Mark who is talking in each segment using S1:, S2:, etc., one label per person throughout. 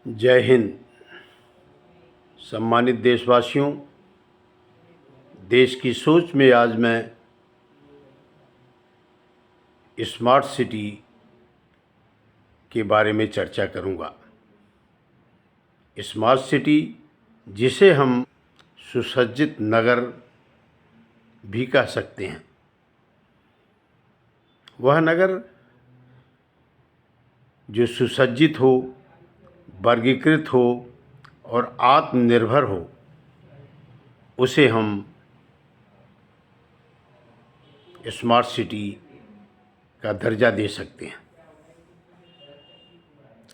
S1: जय हिंद। सम्मानित देशवासियों, देश की सोच में आज मैं स्मार्ट सिटी के बारे में चर्चा करूंगा। स्मार्ट सिटी, जिसे हम सुसज्जित नगर भी कह सकते हैं, वह नगर जो सुसज्जित हो, वर्गीकृत हो और आत्मनिर्भर हो, उसे हम स्मार्ट सिटी का दर्जा दे सकते हैं।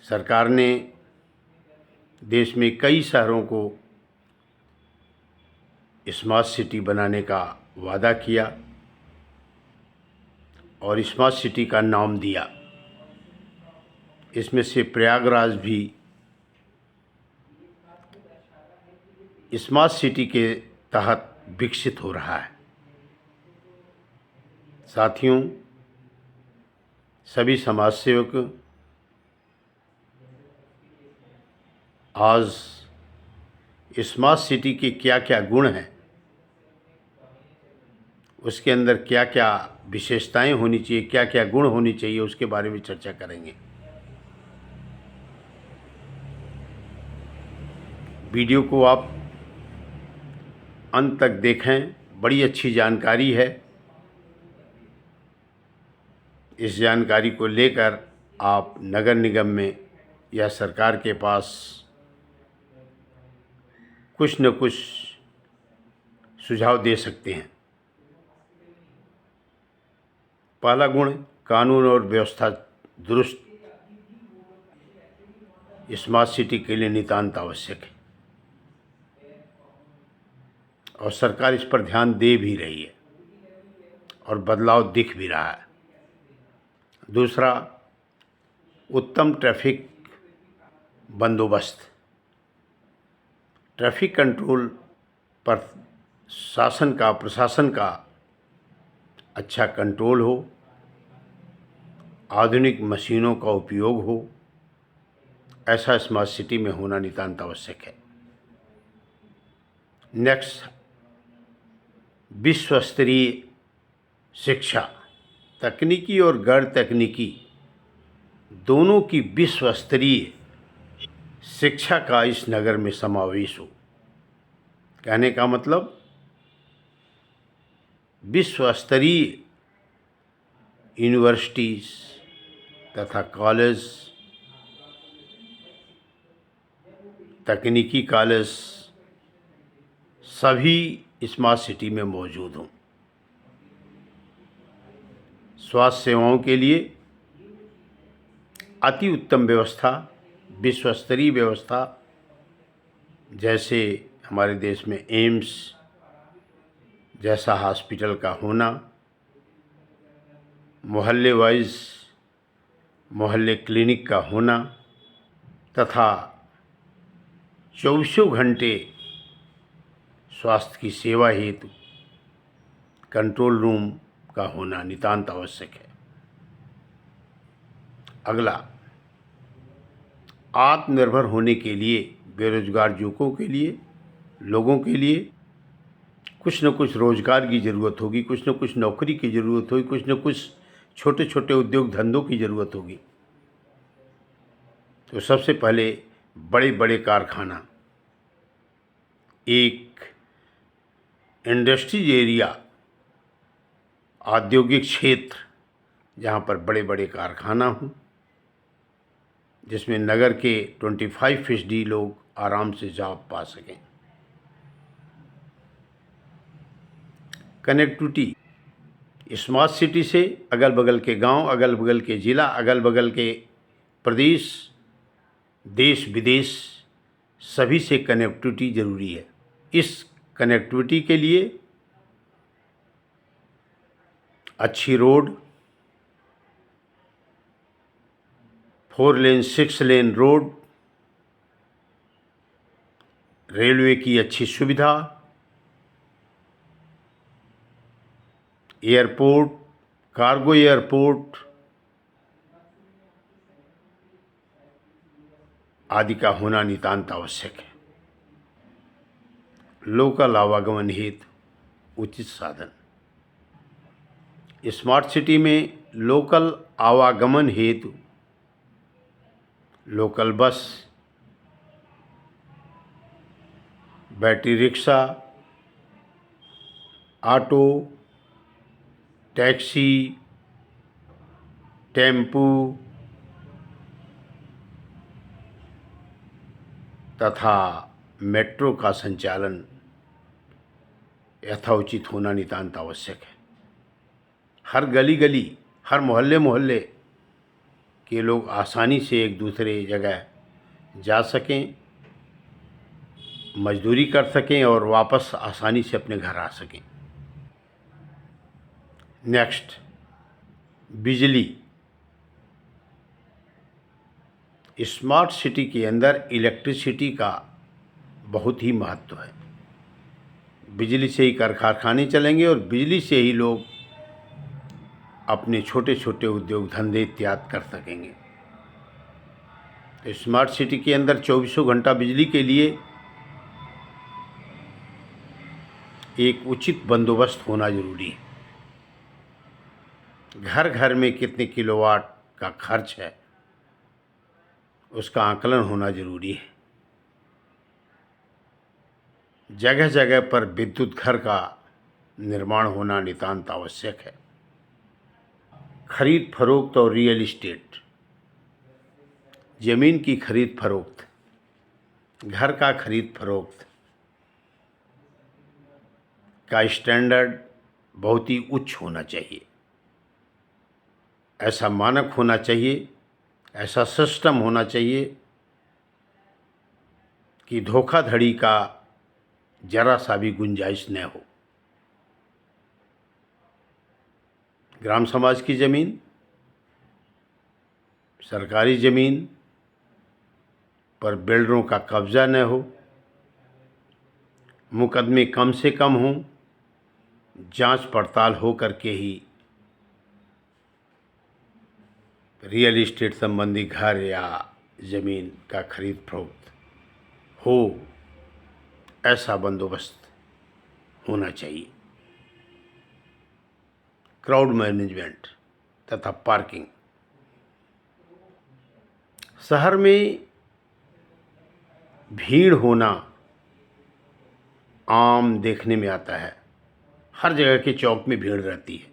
S1: सरकार ने देश में कई शहरों को स्मार्ट सिटी बनाने का वादा किया और स्मार्ट सिटी का नाम दिया। इसमें से प्रयागराज भी स्मार्ट सिटी के तहत विकसित हो रहा है। साथियों, सभी समाजसेवक आज स्मार्ट सिटी के क्या क्या गुण हैं, उसके अंदर क्या क्या विशेषताएं होनी चाहिए, क्या क्या गुण होनी चाहिए, उसके बारे में चर्चा करेंगे। वीडियो को आप अंत तक देखें, बड़ी अच्छी जानकारी है। इस जानकारी को लेकर आप नगर निगम में या सरकार के पास कुछ न कुछ सुझाव दे सकते हैं। पहला गुण, कानून और व्यवस्था दुरुस्त स्मार्ट सिटी के लिए नितांत आवश्यक है और सरकार इस पर ध्यान दे भी रही है और बदलाव दिख भी रहा है। दूसरा, उत्तम ट्रैफिक बंदोबस्त। ट्रैफिक कंट्रोल पर प्रशासन का अच्छा कंट्रोल हो, आधुनिक मशीनों का उपयोग हो, ऐसा स्मार्ट सिटी में होना नितांत आवश्यक है। नेक्स्ट, विश्व स्तरीय शिक्षा। तकनीकी और गैर तकनीकी दोनों की विश्व स्तरीय शिक्षा का इस नगर में समावेश हो। कहने का मतलब, विश्व स्तरीय यूनिवर्सिटीज़ तथा कॉलेज, तकनीकी कॉलेज सभी स्मार्ट सिटी में मौजूद हों। स्वास्थ्य सेवाओं के लिए अति उत्तम व्यवस्था, विश्व स्तरीय व्यवस्था, जैसे हमारे देश में एम्स जैसा हॉस्पिटल का होना, मोहल्ले वाइज मोहल्ले क्लिनिक का होना तथा 24 घंटे स्वास्थ्य की सेवा हेतु कंट्रोल रूम का होना नितांत आवश्यक है। अगला, आत्मनिर्भर होने के लिए बेरोजगार युवकों के लिए, लोगों के लिए कुछ न कुछ रोजगार की ज़रूरत होगी, कुछ न कुछ नौकरी की ज़रूरत होगी, कुछ न कुछ छोटे छोटे उद्योग धंधों की ज़रूरत होगी। तो सबसे पहले बड़े बड़े कारखाना, एक इंडस्ट्रीज एरिया, औद्योगिक क्षेत्र जहाँ पर बड़े बड़े कारखाना हों, जिसमें नगर के 25% लोग आराम से जॉब पा सकें। कनेक्टिविटी, स्मार्ट सिटी से अगल बगल के गांव, अगल बगल के ज़िला, अगल बगल के प्रदेश, देश विदेश सभी से कनेक्टिविटी ज़रूरी है। इस कनेक्टिविटी के लिए अच्छी रोड, 4 लेन 6 लेन रोड, रेलवे की अच्छी सुविधा, एयरपोर्ट, कार्गो एयरपोर्ट, आदि का होना नितांत आवश्यक है। लोकल आवागमन हेतु उचित साधन। स्मार्ट सिटी में लोकल आवागमन हेतु local bus, battery rickshaw, auto, taxi, tempo तथा मेट्रो का संचालन यथोचित होना नितांत आवश्यक है। हर गली गली, हर मोहल्ले मोहल्ले के लोग आसानी से एक दूसरे जगह जा सकें, मजदूरी कर सकें और वापस आसानी से अपने घर आ सकें। नेक्स्ट, बिजली। स्मार्ट सिटी के अंदर इलेक्ट्रिसिटी का बहुत ही महत्व है। बिजली से ही कारखाने चलेंगे और बिजली से ही लोग अपने छोटे छोटे उद्योग धंधे इत्यादि कर सकेंगे। तो स्मार्ट सिटी के अंदर 24 घंटा बिजली के लिए एक उचित बंदोबस्त होना जरूरी है। घर घर में कितने किलोवाट का खर्च है उसका आकलन होना जरूरी है। जगह जगह पर विद्युत घर का निर्माण होना नितांत आवश्यक है। खरीद फरोख्त और रियल इस्टेट, ज़मीन की खरीद फरोख्त, घर का खरीद फरोख्त का स्टैंडर्ड बहुत ही उच्च होना चाहिए। ऐसा मानक होना चाहिए, ऐसा सिस्टम होना चाहिए कि धोखाधड़ी का जरा सा भी गुंजाइश न हो। ग्राम समाज की ज़मीन, सरकारी ज़मीन पर बिल्डरों का कब्ज़ा न हो, मुकदमे कम से कम हों, जांच पड़ताल हो करके ही रियल इस्टेट संबंधी घर या ज़मीन का खरीद फरोख्त हो, ऐसा बंदोबस्त होना चाहिए। क्राउड मैनेजमेंट तथा पार्किंग। शहर में भीड़ होना आम देखने में आता है। हर जगह के चौक में भीड़ रहती है।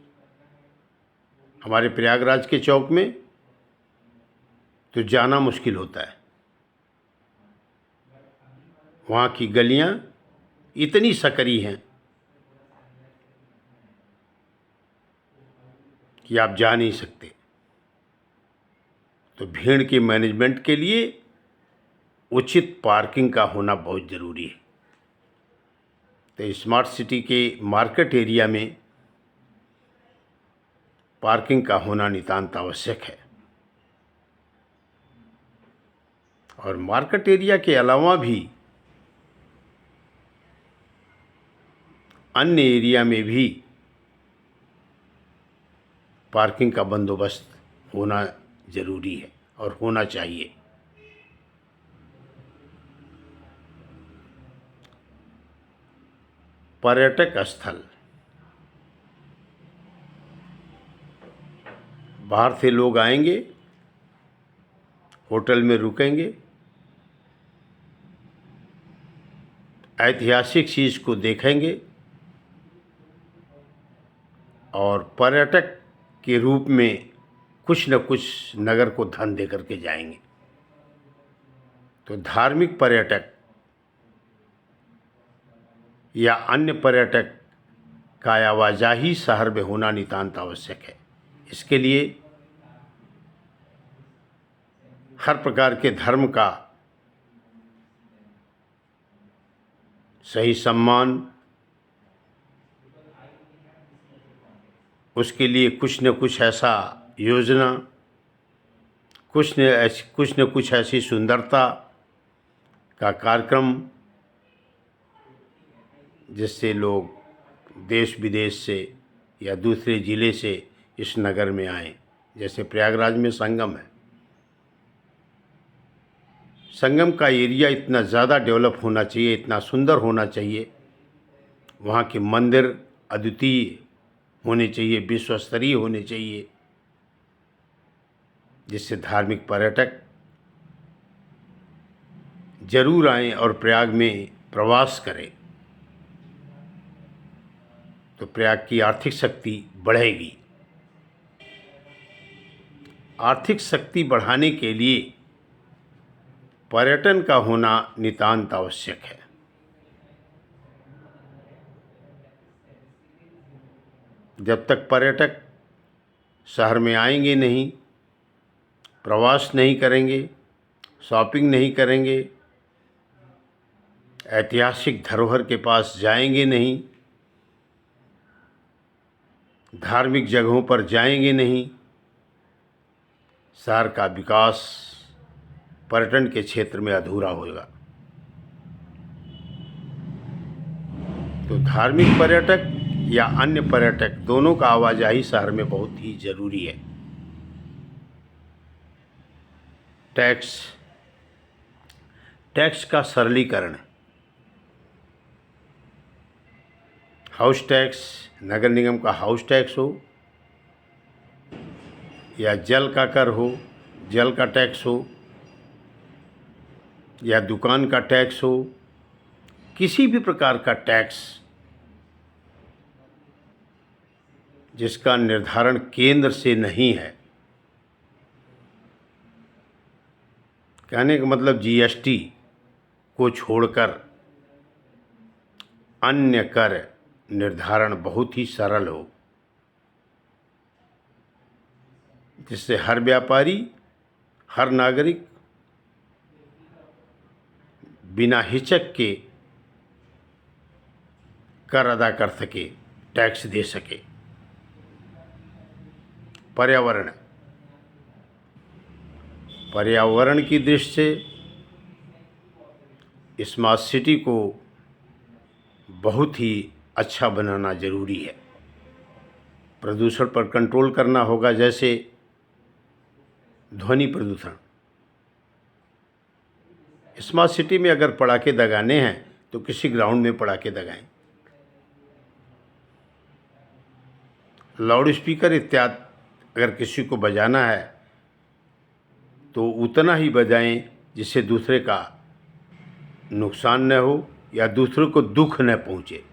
S1: हमारे प्रयागराज के चौक में तो जाना मुश्किल होता है। वहाँ की गलियाँ इतनी सकरी हैं कि आप जा नहीं सकते। तो भीड़ के मैनेजमेंट के लिए उचित पार्किंग का होना बहुत ज़रूरी है। तो स्मार्ट सिटी के मार्केट एरिया में पार्किंग का होना नितांत आवश्यक है। और मार्केट एरिया के अलावा भी अन्य एरिया में भी पार्किंग का बंदोबस्त होना ज़रूरी है और होना चाहिए। पर्यटक स्थल, बाहर से लोग आएंगे, होटल में रुकेंगे, ऐतिहासिक चीज़ को देखेंगे और पर्यटक के रूप में कुछ न कुछ नगर को धन दे करके जाएंगे। तो धार्मिक पर्यटक या अन्य पर्यटक का आवाजाही शहर में होना नितांत आवश्यक है। इसके लिए हर प्रकार के धर्म का सही सम्मान, उसके लिए कुछ न कुछ ऐसा योजना, कुछ न कुछ ऐसी सुंदरता का कार्यक्रम जिससे लोग देश विदेश से या दूसरे ज़िले से इस नगर में आएं। जैसे प्रयागराज में संगम है, संगम का एरिया इतना ज़्यादा डेवलप होना चाहिए, इतना सुंदर होना चाहिए, वहाँ के मंदिर अद्वितीय होने चाहिए, विश्व स्तरीय होने चाहिए, जिससे धार्मिक पर्यटक जरूर आएं और प्रयाग में प्रवास करें, तो प्रयाग की आर्थिक शक्ति बढ़ेगी। आर्थिक शक्ति बढ़ाने के लिए पर्यटन का होना नितांत आवश्यक है। जब तक पर्यटक शहर में आएंगे नहीं, प्रवास नहीं करेंगे, शॉपिंग नहीं करेंगे, ऐतिहासिक धरोहर के पास जाएंगे नहीं, धार्मिक जगहों पर जाएंगे नहीं, शहर का विकास पर्यटन के क्षेत्र में अधूरा होगा। तो धार्मिक पर्यटक या अन्य पर्यटक दोनों का आवाजाही शहर में बहुत ही जरूरी है। टैक्स का सरलीकरण, हाउस टैक्स, नगर निगम का हाउस टैक्स हो या जल का कर हो, जल का टैक्स हो या दुकान का टैक्स हो, किसी भी प्रकार का टैक्स जिसका निर्धारण केंद्र से नहीं है, कहने का मतलब जीएसटी को छोड़कर अन्य कर निर्धारण बहुत ही सरल हो, जिससे हर व्यापारी, हर नागरिक बिना हिचक के कर अदा कर सके, टैक्स दे सके। पर्यावरण की दृष्टि से स्मार्ट सिटी को बहुत ही अच्छा बनाना जरूरी है। प्रदूषण पर कंट्रोल करना होगा, जैसे ध्वनि प्रदूषण। स्मार्ट सिटी में अगर पटाखे दगाने हैं तो किसी ग्राउंड में पटाखे दगाएं। लाउड स्पीकर इत्यादि अगर किसी को बजाना है तो उतना ही बजाएं जिससे दूसरे का नुकसान न हो या दूसरे को दुख न पहुंचे।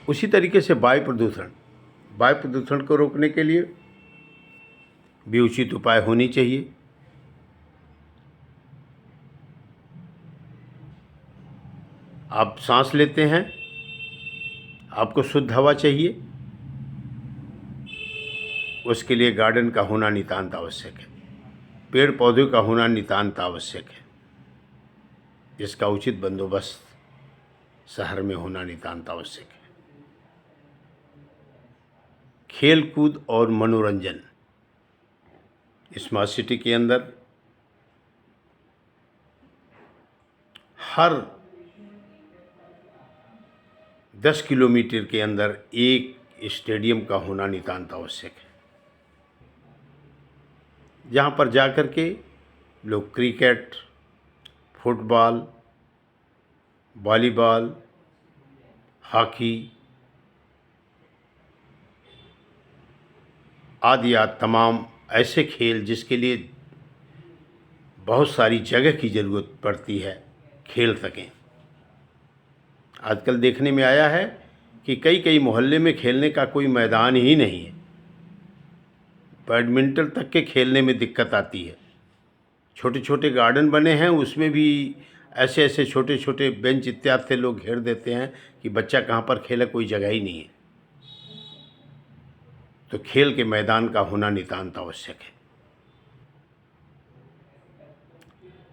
S1: उसी तरीके से वायु प्रदूषण को रोकने के लिए भी उचित उपाय होनी चाहिए। आप सांस लेते हैं, आपको शुद्ध हवा चाहिए, उसके लिए गार्डन का होना नितांत आवश्यक है, पेड़ पौधों का होना नितांत आवश्यक है, जिसका उचित बंदोबस्त शहर में होना नितांत आवश्यक है। खेल कूद और मनोरंजन, स्मार्ट सिटी के अंदर हर 10 किलोमीटर के अंदर एक स्टेडियम का होना नितांत आवश्यक है, जहाँ पर जाकर के लोग क्रिकेट, फुटबॉल, वॉलीबॉल, हॉकी आदि तमाम ऐसे खेल जिसके लिए बहुत सारी जगह की ज़रूरत पड़ती है, खेल सकें। आजकल देखने में आया है कि कई मोहल्ले में खेलने का कोई मैदान ही नहीं है, बैडमिंटन तक के खेलने में दिक्कत आती है। छोटे छोटे गार्डन बने हैं, उसमें भी ऐसे छोटे छोटे बेंच इत्यादि से लोग घेर देते हैं कि बच्चा कहाँ पर खेले, कोई जगह ही नहीं है। तो खेल के मैदान का होना नितांत आवश्यक है।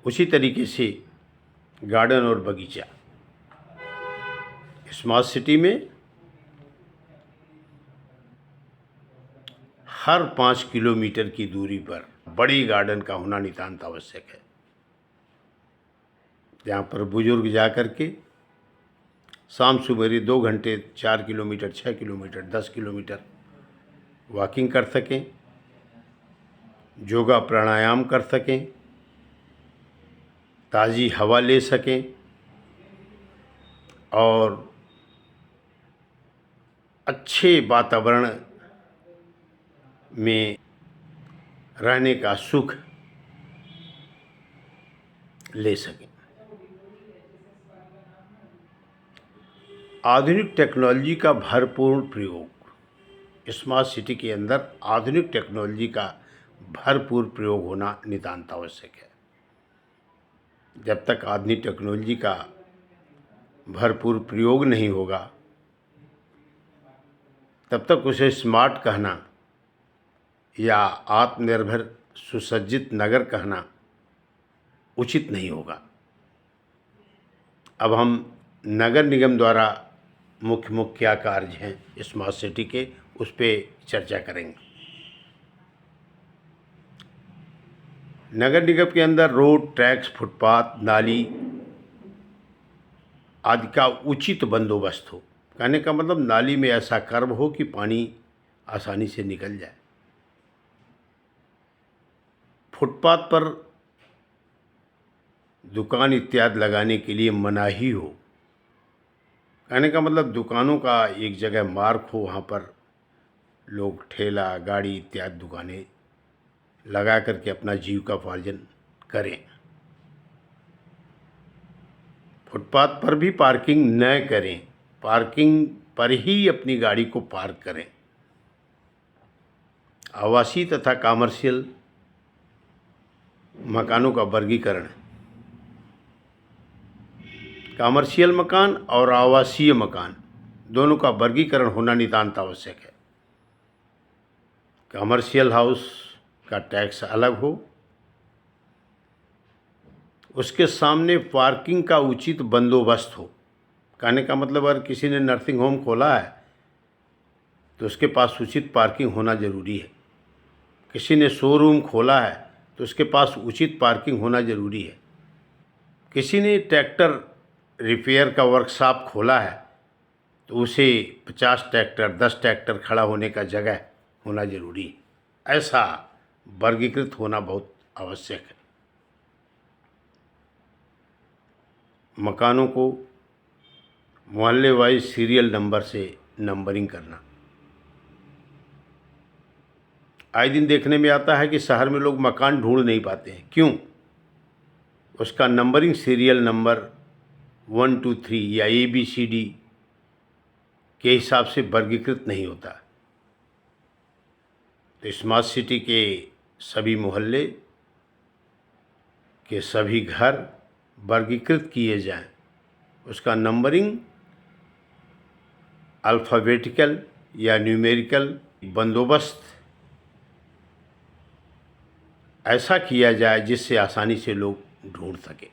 S1: उसी तरीके से गार्डन और बगीचा, स्मार्ट सिटी में हर 5 किलोमीटर की दूरी पर बड़ी गार्डन का होना नितांत आवश्यक है, जहाँ पर बुजुर्ग जा कर के शाम सुबह 2 घंटे 4 किलोमीटर, 6 किलोमीटर, 10 किलोमीटर वॉकिंग कर सकें, योगा प्राणायाम कर सकें, ताज़ी हवा ले सकें और अच्छे वातावरण में रहने का सुख ले सकें। आधुनिक टेक्नोलॉजी का भरपूर प्रयोग, स्मार्ट सिटी के अंदर आधुनिक टेक्नोलॉजी का भरपूर प्रयोग होना नितांत आवश्यक है। जब तक आधुनिक टेक्नोलॉजी का भरपूर प्रयोग नहीं होगा तब तक उसे स्मार्ट कहना या आत्मनिर्भर सुसज्जित नगर कहना उचित नहीं होगा। अब हम नगर निगम द्वारा मुख्य क्या कार्य हैं स्मार्ट सिटी के, उस पर चर्चा करेंगे। नगर निगम के अंदर रोड, ट्रैक्स, फुटपाथ, नाली आदि का उचित बंदोबस्त हो। कहने का मतलब नाली में ऐसा कर्व हो कि पानी आसानी से निकल जाए। फुटपाथ पर दुकान इत्यादि लगाने के लिए मनाही हो। कहने का मतलब दुकानों का एक जगह मार्क हो, वहाँ पर लोग ठेला, गाड़ी इत्यादि दुकानें लगा करके अपना जीविकोपार्जन करें। फुटपाथ पर भी पार्किंग न करें, पार्किंग पर ही अपनी गाड़ी को पार्क करें। आवासीय तथा कमर्शियल मकानों का वर्गीकरण, कमर्शियल मकान और आवासीय मकान दोनों का वर्गीकरण होना नितांत आवश्यक है। कमर्शियल हाउस का टैक्स अलग हो, उसके सामने पार्किंग का उचित बंदोबस्त हो। कहने का मतलब अगर किसी ने नर्सिंग होम खोला है तो उसके पास उचित पार्किंग होना ज़रूरी है। किसी ने शोरूम खोला है तो उसके पास उचित पार्किंग होना ज़रूरी है। किसी ने ट्रैक्टर रिपेयर का वर्कशॉप खोला है तो उसे 50 ट्रैक्टर, 10 ट्रैक्टर खड़ा होने का जगह होना ज़रूरी है। ऐसा वर्गीकृत होना बहुत आवश्यक है। मकानों को मोहल्ले वाइज सीरियल नंबर से नंबरिंग करना। आए दिन देखने में आता है कि शहर में लोग मकान ढूंढ नहीं पाते हैं। क्यों? उसका नंबरिंग सीरियल नंबर 1 2 3 या ABCD के हिसाब से वर्गीकृत नहीं होता। तो स्मार्ट सिटी के सभी मोहल्ले के सभी घर वर्गीकृत किए जाएं। उसका नंबरिंग अल्फ़ाबेटिकल या न्यूमेरिकल बंदोबस्त ऐसा किया जाए जिससे आसानी से लोग ढूंढ सकें।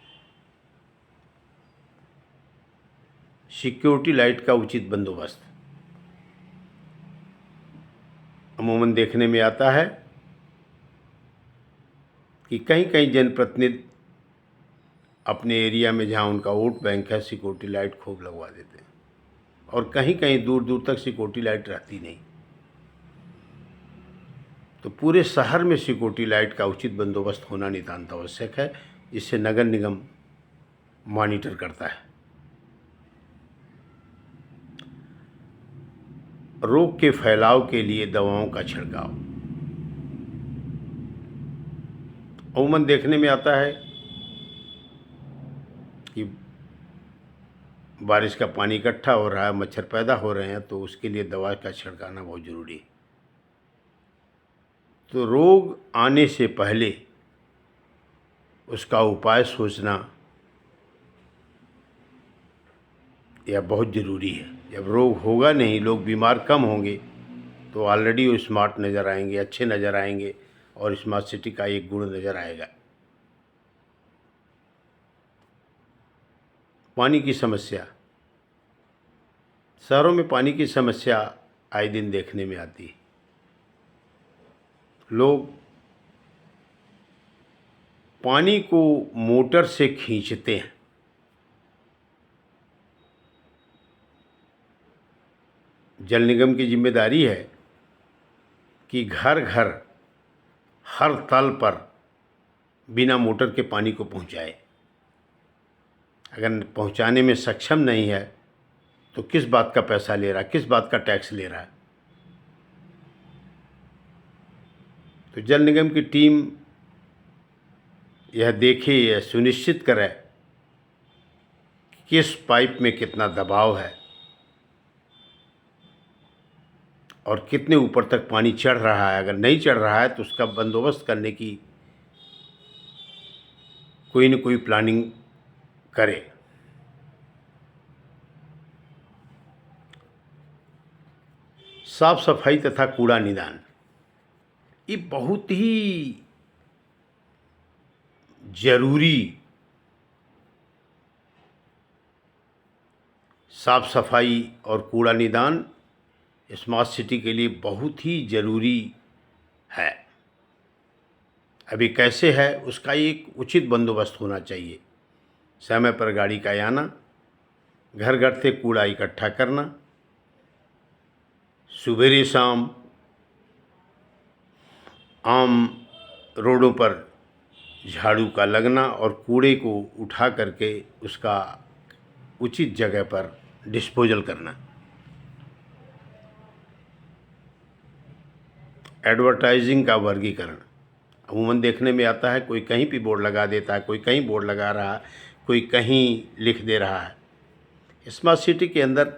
S1: सिक्योरिटी लाइट का उचित बंदोबस्त, अमूमन देखने में आता है कि कहीं कहीं जनप्रतिनिधि अपने एरिया में जहां उनका वोट बैंक है सिक्योरिटी लाइट खूब लगवा देते हैं और कहीं कहीं दूर दूर तक सिक्योरिटी लाइट रहती नहीं। तो पूरे शहर में सिक्योरिटी लाइट का उचित बंदोबस्त होना नितांत आवश्यक है, जिससे नगर निगम मॉनिटर करता है। रोग के फैलाव के लिए दवाओं का छिड़काव, अमूमन देखने में आता है कि बारिश का पानी इकट्ठा हो रहा है, मच्छर पैदा हो रहे हैं, तो उसके लिए दवा का छिड़काना बहुत ज़रूरी है। तो रोग आने से पहले उसका उपाय सोचना यह बहुत ज़रूरी है। जब रोग होगा नहीं, लोग बीमार कम होंगे, तो ऑलरेडी वो स्मार्ट नज़र आएंगे, अच्छे नज़र आएंगे और स्मार्ट सिटी का एक गुण नज़र आएगा। पानी की समस्या, शहरों में पानी की समस्या आए दिन देखने में आती है। लोग पानी को मोटर से खींचते हैं। जल निगम की जिम्मेदारी है कि घर घर हर तल पर बिना मोटर के पानी को पहुंचाए। अगर पहुंचाने में सक्षम नहीं है तो किस बात का पैसा ले रहा है, किस बात का टैक्स ले रहा है। तो जल निगम की टीम यह देखे, यह सुनिश्चित करे कि किस पाइप में कितना दबाव है और कितने ऊपर तक पानी चढ़ रहा है। अगर नहीं चढ़ रहा है तो उसका बंदोबस्त करने की कोई न कोई प्लानिंग करे। साफ सफाई तथा कूड़ा निदान, ये बहुत ही जरूरी, साफ सफाई और कूड़ा निदान स्मार्ट सिटी के लिए बहुत ही ज़रूरी है। अभी कैसे है उसका एक उचित बंदोबस्त होना चाहिए। समय पर गाड़ी का आना, घर घर से कूड़ा इकट्ठा करना, सुबेरे शाम आम रोडों पर झाड़ू का लगना और कूड़े को उठा करके उसका उचित जगह पर डिस्पोजल करना। एडवर्टाइजिंग का वर्गीकरण, अमूमन देखने में आता है कोई कहीं भी बोर्ड लगा देता है, कोई कहीं बोर्ड लगा रहा है, कोई कहीं लिख दे रहा है। स्मार्ट सिटी के अंदर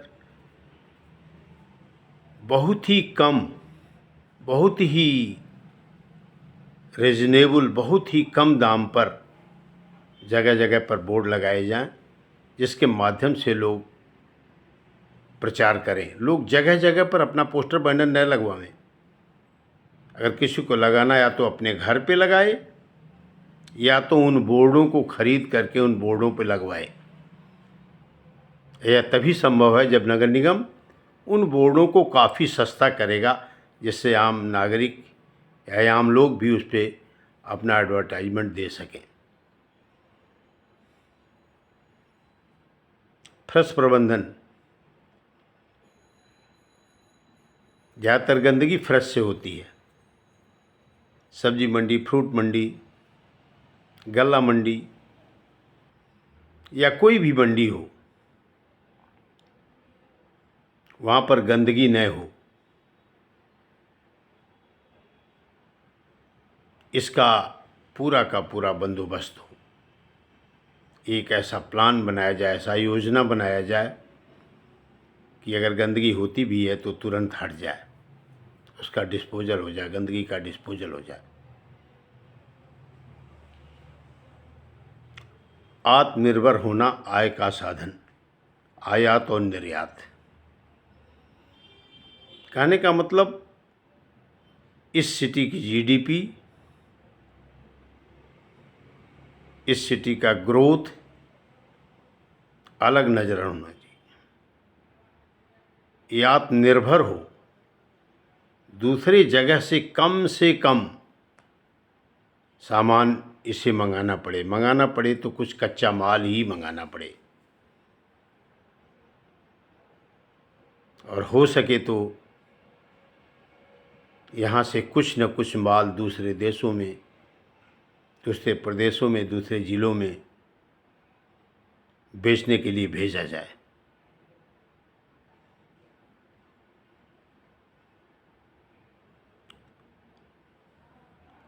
S1: बहुत ही कम, बहुत ही रीजनेबल, बहुत ही कम दाम पर जगह जगह पर बोर्ड लगाए जाएं, जिसके माध्यम से लोग प्रचार करें। लोग जगह जगह पर अपना पोस्टर बैनर न लगवाएं। अगर किसी को लगाना या तो अपने घर पे लगाए या तो उन बोर्डों को खरीद करके उन बोर्डों पे लगवाए। यह तभी संभव है जब नगर निगम उन बोर्डों को काफ़ी सस्ता करेगा, जिससे आम नागरिक या आम लोग भी उस पर अपना एडवर्टाइजमेंट दे सकें। फ्रेश प्रबंधन, ज़्यादातर गंदगी फ्रेश से होती है। सब्जी मंडी, फ्रूट मंडी, गल्ला मंडी या कोई भी मंडी हो, वहाँ पर गंदगी न हो, इसका पूरा का पूरा बंदोबस्त हो। एक ऐसा प्लान बनाया जाए, ऐसा योजना बनाया जाए कि अगर गंदगी होती भी है तो तुरंत हट जाए, उसका डिस्पोजल हो जाए, गंदगी का डिस्पोजल हो जाए। आत्मनिर्भर होना आय का साधन, आयात और निर्यात। कहने का मतलब इस सिटी की जीडीपी, इस सिटी का ग्रोथ अलग नजर होना चाहिए। ये आत्मनिर्भर हो, दूसरी जगह से कम सामान इसे मंगाना पड़े तो कुछ कच्चा माल ही मंगाना पड़े, और हो सके तो यहाँ से कुछ न कुछ माल दूसरे देशों में, दूसरे प्रदेशों में, दूसरे ज़िलों में बेचने के लिए भेजा जाए।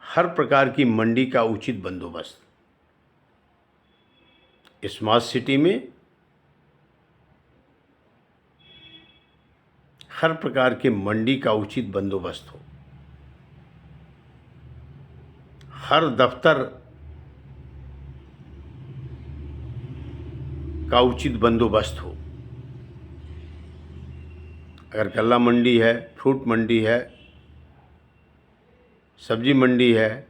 S1: हर प्रकार की मंडी का उचित बंदोबस्त स्मार्ट सिटी में, हर प्रकार के मंडी का उचित बंदोबस्त हो। हर दफ्तर का उचित बंदोबस्त हो। अगर गल्ला मंडी है, फ्रूट मंडी है, सब्जी मंडी है,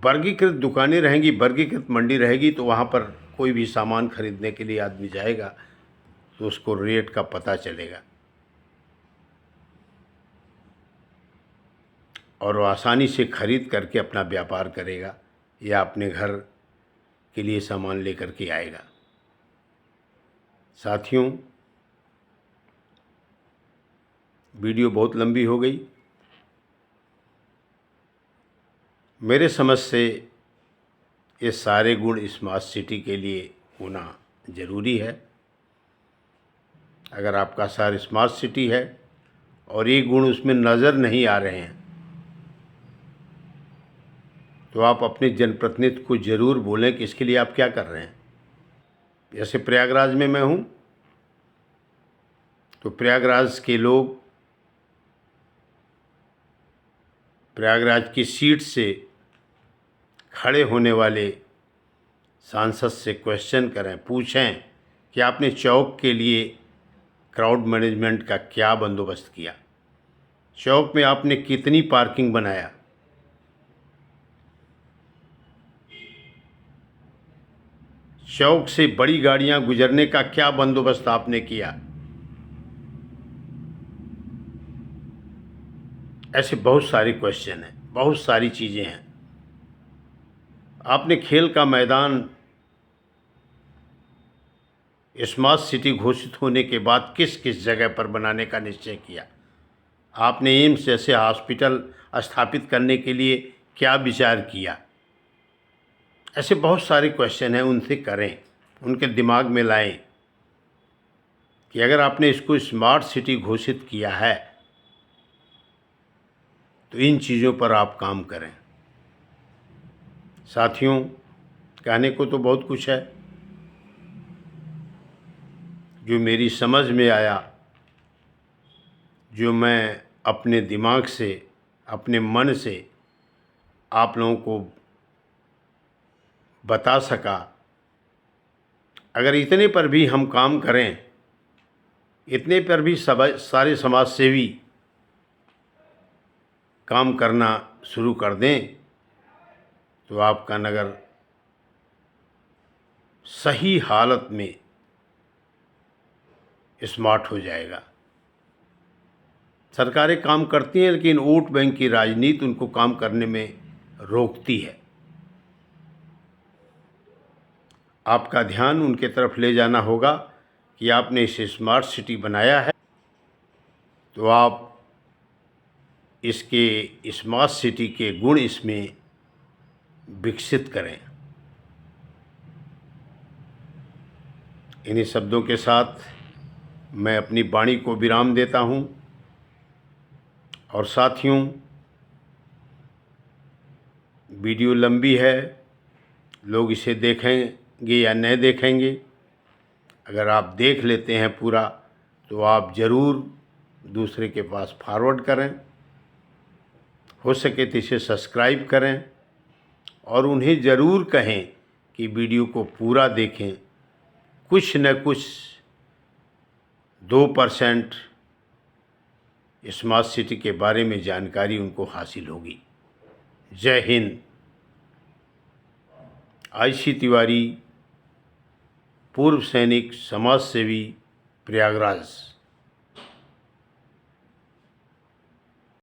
S1: वर्गीकृत दुकानें रहेंगी, वर्गीकृत मंडी रहेगी, तो वहाँ पर कोई भी सामान खरीदने के लिए आदमी जाएगा तो उसको रेट का पता चलेगा और वो आसानी से खरीद करके अपना व्यापार करेगा या अपने घर के लिए सामान लेकर के आएगा। साथियों, वीडियो बहुत लंबी हो गई, मेरे समझ से ये सारे गुण स्मार्ट सिटी के लिए होना ज़रूरी है। अगर आपका शहर स्मार्ट सिटी है और ये गुण उसमें नज़र नहीं आ रहे हैं तो आप अपने जनप्रतिनिधि को ज़रूर बोलें कि इसके लिए आप क्या कर रहे हैं। जैसे प्रयागराज में मैं हूँ तो प्रयागराज के लोग प्रयागराज की सीट से खड़े होने वाले सांसद से क्वेश्चन करें, पूछें कि आपने चौक के लिए क्राउड मैनेजमेंट का क्या बंदोबस्त किया, चौक में आपने कितनी पार्किंग बनाया, चौक से बड़ी गाड़ियां गुजरने का क्या बंदोबस्त आपने किया। ऐसे बहुत सारे क्वेश्चन हैं, बहुत सारी चीज़ें हैं। आपने खेल का मैदान स्मार्ट सिटी घोषित होने के बाद किस किस जगह पर बनाने का निश्चय किया। आपने एम्स जैसे हॉस्पिटल स्थापित करने के लिए क्या विचार किया। ऐसे बहुत सारे क्वेश्चन हैं, उनसे करें, उनके दिमाग में लाएं कि अगर आपने इसको स्मार्ट सिटी घोषित किया है तो इन चीज़ों पर आप काम करें। साथियों, कहने को तो बहुत कुछ है, जो मेरी समझ में आया, जो मैं अपने दिमाग से, अपने मन से आप लोगों को बता सका। अगर इतने पर भी हम काम करें, इतने पर भी सारे समाज सेवी काम करना शुरू कर दें तो आपका नगर सही हालत में स्मार्ट हो जाएगा। सरकारें काम करती हैं लेकिन वोट बैंक की राजनीति उनको काम करने में रोकती है। आपका ध्यान उनके तरफ ले जाना होगा कि आपने इसे स्मार्ट सिटी बनाया है तो आप इसके स्मार्ट सिटी के गुण इसमें विकसित करें। इन्हीं शब्दों के साथ मैं अपनी वाणी को विराम देता हूं। और साथियों, वीडियो लंबी है, लोग इसे देखेंगे या नहीं देखेंगे। अगर आप देख लेते हैं पूरा तो आप ज़रूर दूसरे के पास फॉरवर्ड करें, हो सके तो इसे सब्सक्राइब करें और उन्हें ज़रूर कहें कि वीडियो को पूरा देखें। कुछ न कुछ 2% स्मार्ट सिटी के बारे में जानकारी उनको हासिल होगी। जय हिंद। आईसी तिवारी, पूर्व सैनिक, समाज सेवी, प्रयागराज।